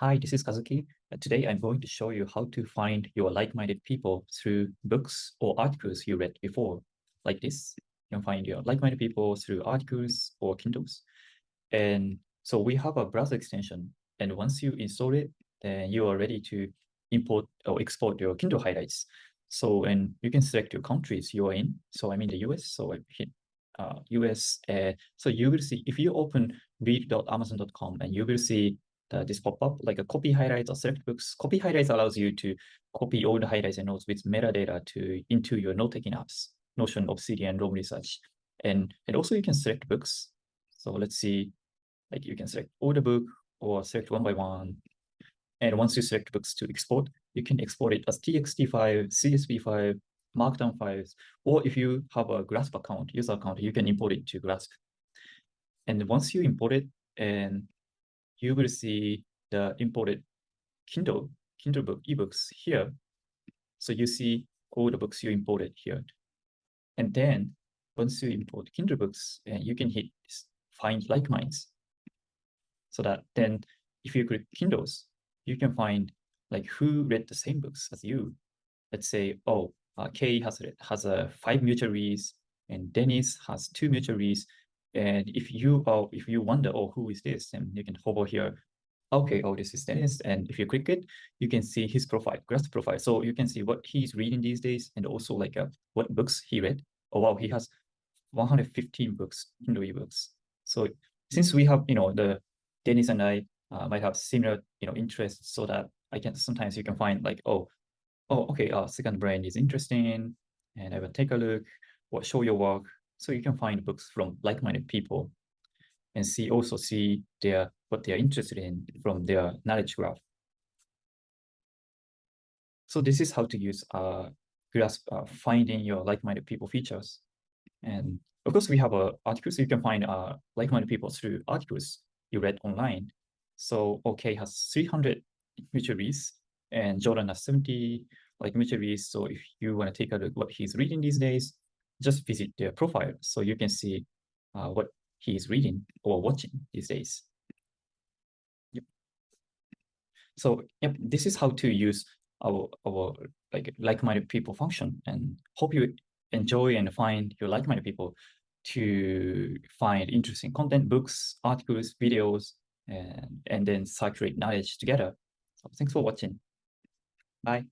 Hi, this is Kazuki. Today I'm going to show you how to find your like-minded people through books or articles you read before. Like this, you can find your like-minded people through articles or Kindles. And so we have a browser extension. And once you install it, then you are ready to import or export your Kindle highlights. So, and you can select your countries you are in. So I'm in the US, so I hit US. So you will see, if you open read.amazon.com, and you will see this pop-up like a copy highlights or select books. Copy highlights allows you to copy all the highlights and notes with metadata into your note-taking apps, Notion, Obsidian, Roam Research. And also you can select books. So let's see, like you can select all the book or select one by one. And once you select books to export, you can export it as TXT file, CSV file, Markdown files, or if you have a Glasp account, user account, you can import it to Glasp. And once you import it, and you will see the imported Kindle book ebooks here. So you see all the books you imported here. And then once you import Kindle books, you can hit find like minds. So that then if you click Kindles, you can find like who read the same books as you. Let's say, oh, Kay has 5 mutual reads, and Dennis has 2 mutual reads. And if you wonder, oh, who is this? And you can hover here. Okay, oh, this is Dennis. And if you click it, you can see his profile, Glasp profile. So you can see what he's reading these days, and also like what books he read. Oh wow, he has 115 books, Kindle ebooks. So since we have, the Dennis and I might have similar, interests, so that sometimes you can find like, oh, okay, Second Brain is interesting, and I will take a look, or show your work. So you can find books from like-minded people and see what they're interested in from their knowledge graph. So this is how to use Glasp finding your like-minded people features. And of course, we have articles. So you can find like-minded people through articles you read online. So OK has 300 mutual reads, and Jordan has 70 mutual reads. So if you want to take a look what he's reading these days, just visit their profile so you can see what he's reading or watching these days. Yep. So yep, this is how to use our like-minded people function, and hope you enjoy and find your like-minded people to find interesting content, books, articles, videos, and then circulate knowledge together. So thanks for watching. Bye.